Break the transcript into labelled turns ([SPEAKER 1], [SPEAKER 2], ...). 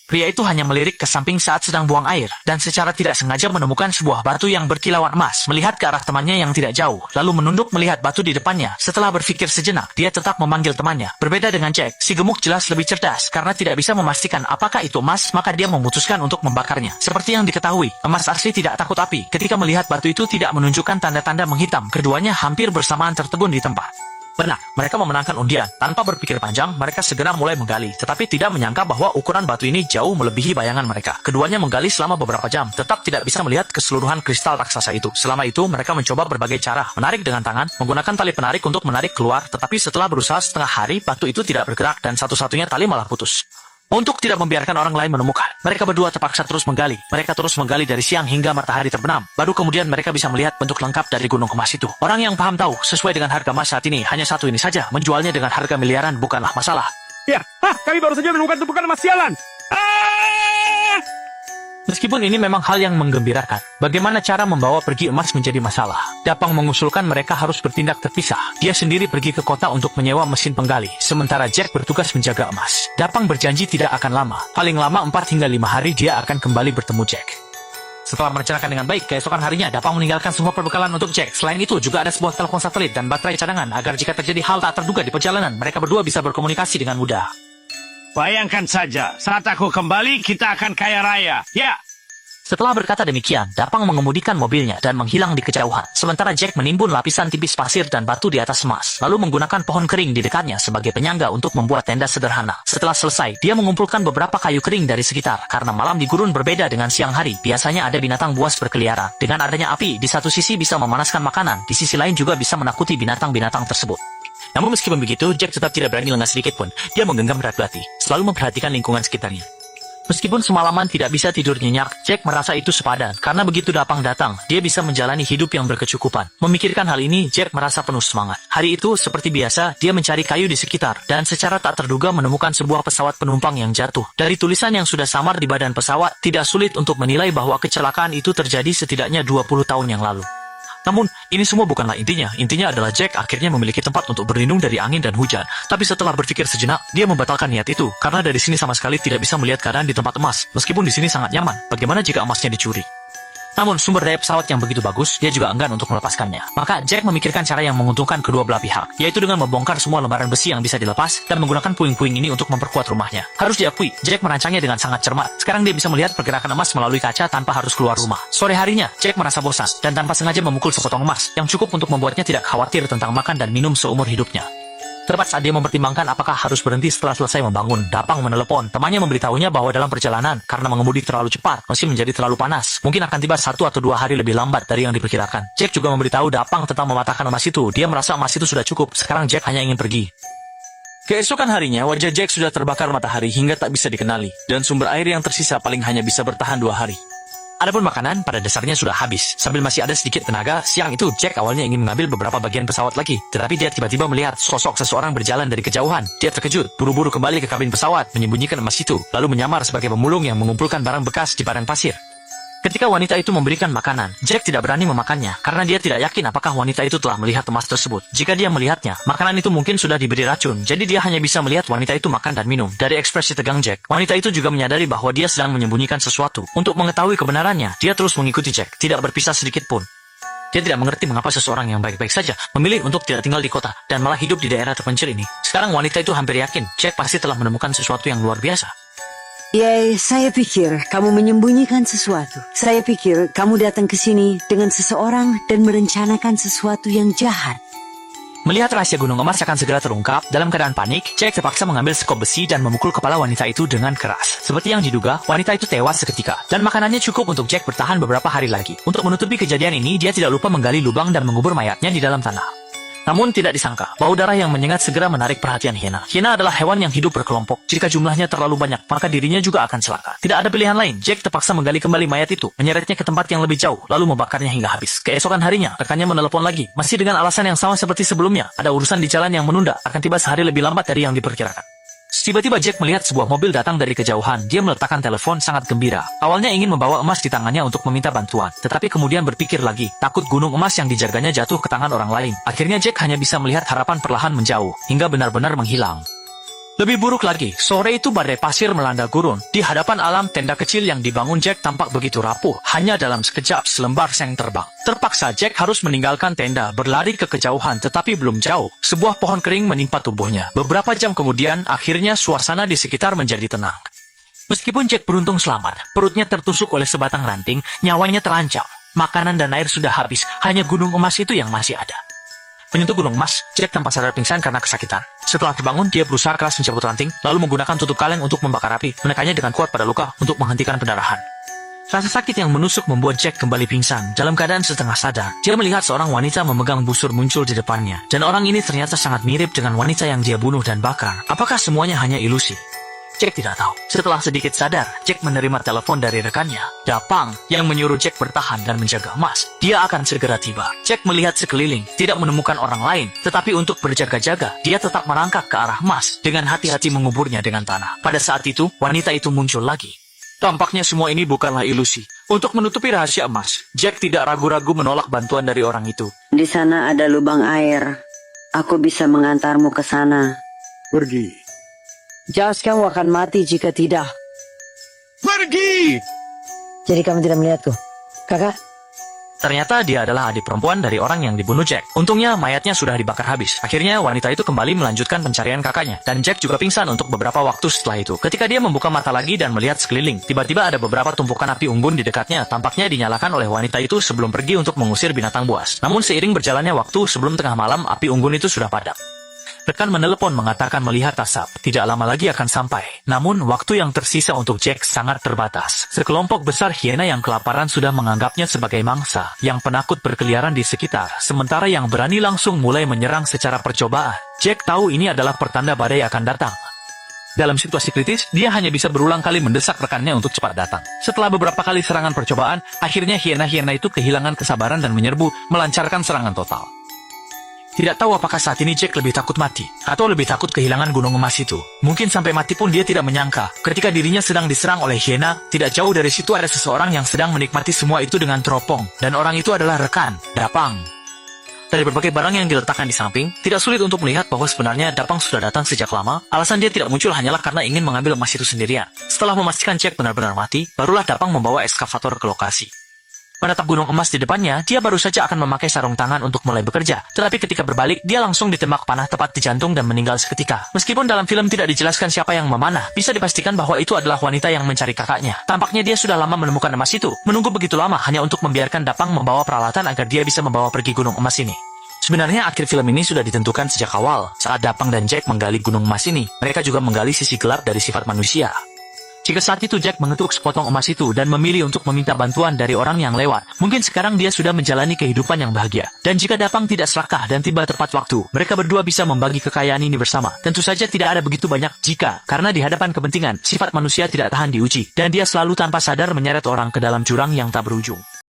[SPEAKER 1] Pria itu hanya melirik ke samping saat sedang buang air, dan secara tidak sengaja menemukan sebuah batu yang berkilauan emas. Melihat ke arah temannya yang tidak jauh, lalu menunduk melihat batu di depannya. Setelah berpikir sejenak, dia tetap memanggil temannya. Berbeda dengan Jack, si gemuk jelas lebih cerdas, karena tidak bisa memastikan apakah itu emas, maka dia memutuskan untuk membakarnya. Seperti yang diketahui, emas asli tidak takut api. Ketika melihat batu itu tidak menunjukkan tanda-tanda menghitam, keduanya hampir bersamaan tertegun di tempat. Benar, mereka memenangkan undian. Tanpa berpikir panjang, mereka segera mulai menggali. Tetapi tidak menyangka bahwa ukuran batu ini jauh melebihi bayangan mereka. Keduanya menggali selama beberapa jam, tetap tidak bisa melihat keseluruhan kristal raksasa itu. Selama itu, mereka mencoba berbagai cara. Menarik dengan tangan, menggunakan tali penarik untuk menarik keluar. Tetapi setelah berusaha setengah hari, batu itu tidak bergerak dan satu-satunya tali malah putus. Untuk tidak membiarkan orang lain menemukan, mereka berdua terpaksa terus menggali. Mereka terus menggali dari siang hingga matahari terbenam. Baru kemudian mereka bisa melihat bentuk lengkap dari gunung emas itu. Orang yang paham tahu, sesuai dengan harga emas saat ini, hanya satu ini saja. Menjualnya dengan harga miliaran bukanlah masalah.
[SPEAKER 2] Ya, kami baru saja menemukan tumpukan emas sialan.
[SPEAKER 1] Meskipun ini memang hal yang menggembirakan, bagaimana cara membawa pergi emas menjadi masalah. Dapang mengusulkan mereka harus bertindak terpisah. Dia sendiri pergi ke kota untuk menyewa mesin penggali, sementara Jack bertugas menjaga emas. Dapang berjanji tidak akan lama, paling lama 4 hingga 5 hari dia akan kembali bertemu Jack. Setelah merencanakan dengan baik, keesokan harinya Dapang meninggalkan semua perbekalan untuk Jack. Selain itu, juga ada sebuah telepon satelit dan baterai cadangan agar jika terjadi hal tak terduga di perjalanan, mereka berdua bisa berkomunikasi dengan mudah.
[SPEAKER 2] Bayangkan saja, saat aku kembali, kita akan kaya raya. Ya.
[SPEAKER 1] Setelah berkata demikian, Dapang mengemudikan mobilnya dan menghilang di kejauhan. Sementara Jack menimbun lapisan tipis pasir dan batu di atas emas, lalu menggunakan pohon kering di dekatnya sebagai penyangga untuk membuat tenda sederhana. Setelah selesai, dia mengumpulkan beberapa kayu kering dari sekitar, karena malam di gurun berbeda dengan siang hari. Biasanya ada binatang buas berkeliaran. Dengan adanya api, di satu sisi bisa memanaskan makanan, di sisi lain juga bisa menakuti binatang-binatang tersebut. Namun meskipun begitu, Jack tetap tidak berani lengah sedikit pun. Dia menggenggam erat hati, selalu memperhatikan lingkungan sekitarnya. Meskipun semalaman tidak bisa tidur nyenyak, Jack merasa itu sepadan. Karena begitu Dapang datang, dia bisa menjalani hidup yang berkecukupan. Memikirkan hal ini, Jack merasa penuh semangat. Hari itu, seperti biasa, dia mencari kayu di sekitar, dan secara tak terduga menemukan sebuah pesawat penumpang yang jatuh. Dari tulisan yang sudah samar di badan pesawat, tidak sulit untuk menilai bahwa kecelakaan itu terjadi setidaknya 20 tahun yang lalu. Namun, ini semua bukanlah intinya. Intinya adalah Jack akhirnya memiliki tempat untuk berlindung dari angin dan hujan. Tapi setelah berpikir sejenak, dia membatalkan niat itu. Karena dari sini sama sekali tidak bisa melihat keadaan di tempat emas. Meskipun di sini sangat nyaman, bagaimana jika emasnya dicuri? Namun, sumber daya pesawat yang begitu bagus, dia juga enggan untuk melepaskannya. Maka, Jack memikirkan cara yang menguntungkan kedua belah pihak, yaitu dengan membongkar semua lembaran besi yang bisa dilepas, dan menggunakan puing-puing ini untuk memperkuat rumahnya. Harus diakui, Jack merancangnya dengan sangat cermat. Sekarang dia bisa melihat pergerakan emas melalui kaca tanpa harus keluar rumah. Sore harinya, Jack merasa bosan, dan tanpa sengaja memukul sepotong emas, yang cukup untuk membuatnya tidak khawatir tentang makan dan minum seumur hidupnya. Tepat saat dia mempertimbangkan apakah harus berhenti setelah selesai membangun, Dapang menelepon. Temannya memberitahunya bahwa dalam perjalanan, karena mengemudi terlalu cepat, mesin menjadi terlalu panas. Mungkin akan tiba 1 atau 2 hari lebih lambat dari yang diperkirakan. Jack juga memberitahu Dapang tentang mematahkan emas itu. Dia merasa emas itu sudah cukup, sekarang Jack hanya ingin pergi. Keesokan harinya, wajah Jack sudah terbakar matahari hingga tak bisa dikenali. Dan sumber air yang tersisa paling hanya bisa bertahan 2 hari. Adapun makanan pada dasarnya sudah habis. Sambil masih ada sedikit tenaga, siang itu Jack awalnya ingin mengambil beberapa bagian pesawat lagi. Tetapi dia tiba-tiba melihat sosok seseorang berjalan dari kejauhan. Dia terkejut, buru-buru kembali ke kabin pesawat, menyembunyikan emas itu, lalu menyamar sebagai pemulung yang mengumpulkan barang bekas di padang pasir. Ketika wanita itu memberikan makanan, Jack tidak berani memakannya, karena dia tidak yakin apakah wanita itu telah melihat emas tersebut. Jika dia melihatnya, makanan itu mungkin sudah diberi racun, jadi dia hanya bisa melihat wanita itu makan dan minum. Dari ekspresi tegang Jack, wanita itu juga menyadari bahwa dia sedang menyembunyikan sesuatu. Untuk mengetahui kebenarannya, dia terus mengikuti Jack, tidak berpisah sedikit pun. Dia tidak mengerti mengapa seseorang yang baik-baik saja memilih untuk tidak tinggal di kota dan malah hidup di daerah terpencil ini. Sekarang wanita itu hampir yakin, Jack pasti telah menemukan sesuatu yang luar biasa.
[SPEAKER 3] Ya, saya pikir kamu menyembunyikan sesuatu. Saya pikir kamu datang ke sini dengan seseorang dan merencanakan sesuatu yang jahat.
[SPEAKER 1] Melihat rahasia gunung emas akan segera terungkap, dalam keadaan panik, Jack terpaksa mengambil sekop besi dan memukul kepala wanita itu dengan keras. Seperti yang diduga, wanita itu tewas seketika. Dan makanannya cukup untuk Jack bertahan beberapa hari lagi. Untuk menutupi kejadian ini, dia tidak lupa menggali lubang dan mengubur mayatnya di dalam tanah. Namun tidak disangka, bau darah yang menyengat segera menarik perhatian hiena. Hiena adalah hewan yang hidup berkelompok. Jika jumlahnya terlalu banyak, maka dirinya juga akan celaka. Tidak ada pilihan lain, Jack terpaksa menggali kembali mayat itu, menyeretnya ke tempat yang lebih jauh, lalu membakarnya hingga habis. Keesokan harinya, rekannya menelepon lagi, masih dengan alasan yang sama seperti sebelumnya. Ada urusan di jalan yang menunda, akan tiba sehari lebih lambat dari yang diperkirakan. Tiba-tiba Jack melihat sebuah mobil datang dari kejauhan. Dia meletakkan telepon sangat gembira. Awalnya ingin membawa emas di tangannya untuk meminta bantuan. Tetapi kemudian berpikir lagi, takut gunung emas yang dijaganya jatuh ke tangan orang lain. Akhirnya Jack hanya bisa melihat harapan perlahan menjauh, hingga benar-benar menghilang. Lebih buruk lagi, sore itu badai pasir melanda gurun. Di hadapan alam, tenda kecil yang dibangun Jack tampak begitu rapuh. Hanya dalam sekejap, selembar seng terbang. Terpaksa Jack harus meninggalkan tenda, berlari ke kejauhan, tetapi belum jauh. Sebuah pohon kering menimpa tubuhnya. Beberapa jam kemudian, akhirnya suasana di sekitar menjadi tenang. Meskipun Jack beruntung selamat, perutnya tertusuk oleh sebatang ranting, nyawanya terancam. Makanan dan air sudah habis, hanya gunung emas itu yang masih ada. Menyentuh gunung emas, Jack tanpa sadar pingsan karena kesakitan. Setelah terbangun, dia berusaha keras mencabut ranting, lalu menggunakan tutup kaleng untuk membakar api, menekannya dengan kuat pada luka untuk menghentikan pendarahan. Rasa sakit yang menusuk membuat Jack kembali pingsan. Dalam keadaan setengah sadar, dia melihat seorang wanita memegang busur muncul di depannya. Dan orang ini ternyata sangat mirip dengan wanita yang dia bunuh dan bakar. Apakah semuanya hanya ilusi? Jack tidak tahu. Setelah sedikit sadar, Jack menerima telepon dari rekannya, Dapang, yang menyuruh Jack bertahan dan menjaga emas. Dia akan segera tiba. Jack melihat sekeliling, tidak menemukan orang lain, tetapi untuk berjaga-jaga, dia tetap merangkak ke arah emas, dengan hati-hati menguburnya dengan tanah. Pada saat itu, wanita itu muncul lagi. Tampaknya semua ini bukanlah ilusi. Untuk menutupi rahasia emas, Jack tidak ragu-ragu menolak bantuan dari orang itu.
[SPEAKER 3] Di sana ada lubang air. Aku bisa mengantarmu ke sana.
[SPEAKER 2] Pergi.
[SPEAKER 3] Jaws, kamu akan mati jika tidak.
[SPEAKER 2] Pergi!
[SPEAKER 3] Jadi kamu tidak melihatku, kakak?
[SPEAKER 1] Ternyata dia adalah adik perempuan dari orang yang dibunuh Jack. Untungnya mayatnya sudah dibakar habis. Akhirnya wanita itu kembali melanjutkan pencarian kakaknya. Dan Jack juga pingsan untuk beberapa waktu setelah itu. Ketika dia membuka mata lagi dan melihat sekeliling, tiba-tiba ada beberapa tumpukan api unggun di dekatnya. Tampaknya dinyalakan oleh wanita itu sebelum pergi untuk mengusir binatang buas. Namun seiring berjalannya waktu, sebelum tengah malam, api unggun itu sudah padam. Rekan menelepon mengatakan melihat asap, tidak lama lagi akan sampai. Namun, waktu yang tersisa untuk Jack sangat terbatas. Sekelompok besar hiena yang kelaparan sudah menganggapnya sebagai mangsa, yang penakut berkeliaran di sekitar, sementara yang berani langsung mulai menyerang secara percobaan. Jack tahu ini adalah pertanda badai akan datang. Dalam situasi kritis, dia hanya bisa berulang kali mendesak rekannya untuk cepat datang. Setelah beberapa kali serangan percobaan, akhirnya hiena-hiena itu kehilangan kesabaran dan menyerbu, melancarkan serangan total. Tidak tahu apakah saat ini Jack lebih takut mati, atau lebih takut kehilangan gunung emas itu. Mungkin sampai mati pun dia tidak menyangka, ketika dirinya sedang diserang oleh hiena, tidak jauh dari situ ada seseorang yang sedang menikmati semua itu dengan teropong, dan orang itu adalah rekan, Dapang. Dari berbagai barang yang diletakkan di samping, tidak sulit untuk melihat bahwa sebenarnya Dapang sudah datang sejak lama. Alasan dia tidak muncul hanyalah karena ingin mengambil emas itu sendirian. Setelah memastikan Jack benar-benar mati, barulah Dapang membawa ekskavator ke lokasi. Menatap gunung emas di depannya, dia baru saja akan memakai sarung tangan untuk mulai bekerja. Tetapi ketika berbalik, dia langsung ditembak panah tepat di jantung dan meninggal seketika. Meskipun dalam film tidak dijelaskan siapa yang memanah, bisa dipastikan bahwa itu adalah wanita yang mencari kakaknya. Tampaknya dia sudah lama menemukan emas itu. Menunggu begitu lama hanya untuk membiarkan Dapang membawa peralatan agar dia bisa membawa pergi gunung emas ini. Sebenarnya akhir film ini sudah ditentukan sejak awal. Saat Dapang dan Jack menggali gunung emas ini, mereka juga menggali sisi gelap dari sifat manusia. Jika saat itu Jack mengetuk sepotong emas itu dan memilih untuk meminta bantuan dari orang yang lewat, mungkin sekarang dia sudah menjalani kehidupan yang bahagia. Dan jika Dapang tidak serakah dan tiba tepat waktu, mereka berdua bisa membagi kekayaan ini bersama. Tentu saja tidak ada begitu banyak jika, karena di hadapan kepentingan, sifat manusia tidak tahan diuji, dan dia selalu tanpa sadar menyeret orang ke dalam jurang yang tak berujung.